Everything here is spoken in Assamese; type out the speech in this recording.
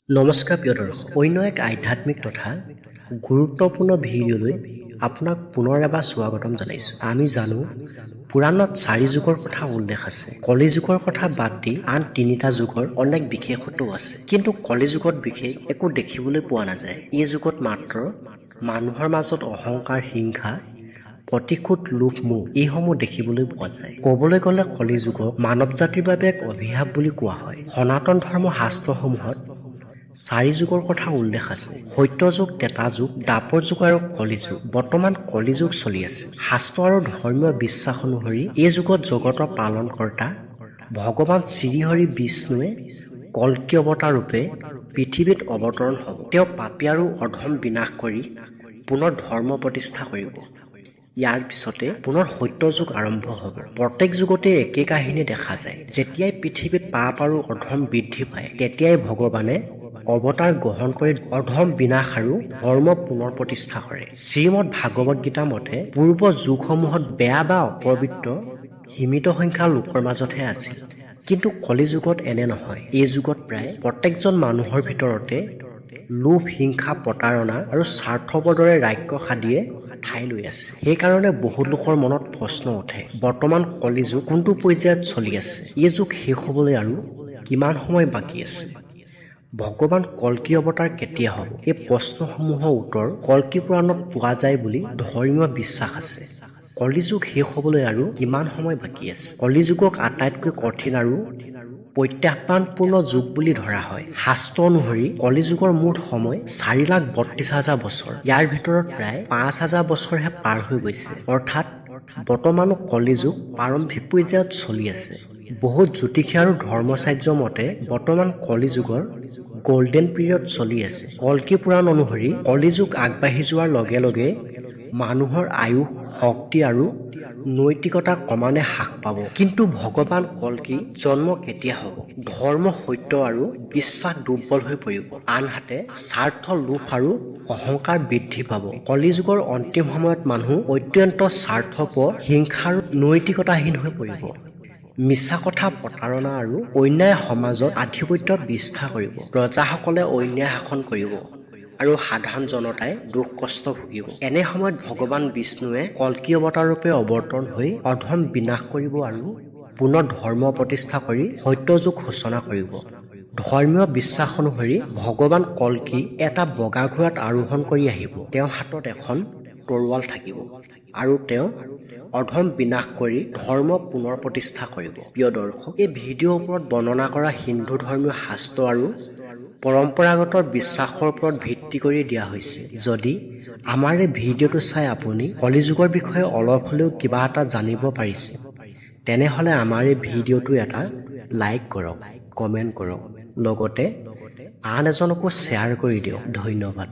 নমস্কাৰ প্ৰিয় দৰ্শক, অন্য এক আধ্যাত্মিক তথা গুৰুত্বপূৰ্ণ ভিডিঅ'লৈ আপোনাক পুনৰ এবাৰ স্বাগতম জনাইছোঁ। আমি জানো পুৰাণত 4 যুগৰ কথা উল্লেখ আছে। কলি যুগৰ কথা বাদ দি আন 3টা যুগৰ অনেক বিশেষত্বও আছে। কিন্তু কলি যুগত বিশেষ একো দেখিবলৈ পোৱা নাযায়। এই যুগত মাত্ৰ মানুহৰ মাজত অহংকাৰ, হিংসা, প্ৰতিশোধ, লোভ, মোহ এইসমূহ দেখিবলৈ পোৱা যায়। ক'বলৈ গ'লে কলি যুগক মানৱ জাতিৰ বাবে এক অভিশাপ বুলি কোৱা হয়। সনাতন ধৰ্ম শাস্ত্ৰসমূহত 4 যুগৰ কথা উল্লেখ আছে। সত্য যুগ, ত্ৰেতা যুগ, দ্বাপৰ যুগ আৰু কলি যুগ। বৰ্তমান কলি যুগ চলি আছে। শাস্ত্ৰ আৰু ধৰ্মীয় বিশ্বাস অনুসৰি এই যুগত জগতৰ পালনকৰ্তা ভগৱান শ্ৰীহৰি বিষ্ণুৱে কল্কি অৱতাৰ ৰূপে পৃথিৱীত অৱতৰণ হ'ব। তেওঁ পাপী আৰু অধম বিনাশ কৰি পুনৰ ধৰ্ম প্ৰতিষ্ঠা কৰিব। ইয়াৰ পিছতে পুনৰ সত্য যুগ আৰম্ভ হ'ব। প্ৰত্যেক যুগতে একে কাহিনী দেখা যায়। যেতিয়াই পৃথিৱীত পাপ আৰু অধম বৃদ্ধি পায়, তেতিয়াই ভগৱানে অৱতাৰ গ্ৰহণ কৰি অধম বিনাশ আৰু ধৰ্ম পুনৰ প্ৰতিষ্ঠা কৰে। শ্ৰীমদ ভাগৱত গীতা মতে পূৰ্ব যুগসমূহত বেয়া বা অপবিত্ৰ সীমিত সংখ্যাৰ লোকৰ মাজতহে আছিল। কিন্তু কলি যুগত এনে নহয়। এই যুগত প্ৰায় প্ৰত্যেকজন মানুহৰ ভিতৰতে লোভ, হিংসা, প্ৰতাৰণা আৰু স্বাৰ্থপৰ দৰে ৰাক্ষস আদিয়ে ঠাই লৈ আছে। সেইকাৰণে বহু লোকৰ মনত প্ৰশ্ন উঠে, বৰ্তমান কলি যুগ কোনটো পৰ্যায়ত চলি আছে? এই যুগ শেষ হ'বলৈ আৰু কিমান সময় বাকী আছে? ভগৱান কল্কি অৱতাৰ কেতিয়া হ'ব? এই প্ৰশ্নসমূহৰ উত্তৰ কল্কি পুৰাণত পোৱা যায় বুলি ধৰ্মীয় বিশ্বাস আছে। কলি যুগ শেষ হ'বলৈ আৰু কিমান সময় বাকী আছে? কলি যুগক আটাইতকৈ কঠিন আৰু প্ৰত্যাহ্বানপূৰ্ণ যুগ বুলি ধৰা হয়। শাস্ত্ৰ অনুসৰি কলি যুগৰ মুঠ সময় 4,32,000 বছৰ। ইয়াৰ ভিতৰত প্ৰায় 5,000 বছৰহে পাৰ হৈ গৈছে। অৰ্থাৎ বৰ্তমানো কলি যুগ প্ৰাৰম্ভিক পৰ্যায়ত চলি আছে। বহুত জ্যোতিষী আৰু ধৰ্মাচাৰ্য মতে বৰ্তমান কলি যুগৰ গোল্ডেন পিৰিয়ড চলি আছে। কল্কি পুৰাণ অনুসৰি কলি যুগ আগবাঢ়ি যোৱাৰ লগে লগে মানুহৰ আয়ুস, শক্তি আৰু নৈতিকতা ক্ৰমান্বয়ে হ্ৰাস পাব। কিন্তু ভগৱান কল্কি জন্ম কেতিয়া হ'ব? ধৰ্ম, সত্য আৰু বিশ্বাস দুৰ্বল হৈ পৰিব। আনহাতে স্বাৰ্থ, লোভ আৰু অহংকাৰ বৃদ্ধি পাব। কলি যুগৰ অন্তিম সময়ত মানুহ অত্যন্ত স্বাৰ্থপৰ, হিংসা আৰু নৈতিকতাহীন হৈ পৰিব। মিছা কথা, প্ৰতাৰণা আৰু অন্যায় সমাজত আধিপত্য বিস্তাৰ কৰিব। প্ৰজাসকলে অন্যায় শাসন কৰিব আৰু সাধাৰণ জনতাই দুখ কষ্ট ভুগিব। এনে সময়ত ভগৱান বিষ্ণুৱে কল্কি অৱতাৰ ৰূপে অৱতৰণ হৈ অধম বিনাশ কৰিব আৰু পুনৰ ধৰ্ম প্ৰতিষ্ঠা কৰি সত্য যুগ সূচনা কৰিব। ধৰ্মীয় বিশ্বাস অনুসৰি ভগৱান কল্কি এটা বগা ঘোঁৰাত আৰোহণ কৰি আহিব। তেওঁৰ হাতত এখন তৰোৱাল থাকিব আৰু তেওঁ অধম বিনাশ কৰি ধৰ্ম পুনৰ প্ৰতিষ্ঠা কৰিব। প্ৰিয় দৰ্শক, এই ভিডিঅ'ৰ ওপৰত বৰ্ণনা কৰা হিন্দু ধৰ্মীয় শাস্ত্ৰ আৰু পৰম্পৰাগত বিশ্বাসৰ ওপৰত ভিত্তি কৰি দিয়া হৈছে। যদি আমাৰ এই ভিডিঅ'টো চাই আপুনি কলি যুগৰ বিষয়ে অলপ হ'লেও কিবা এটা জানিব পাৰিছে, তেনেহ'লে আমাৰ এই ভিডিঅ'টো এটা লাইক কৰক, কমেণ্ট কৰক, লগতে আন এজনকো শ্বেয়াৰ কৰি দিয়ক। ধন্যবাদ।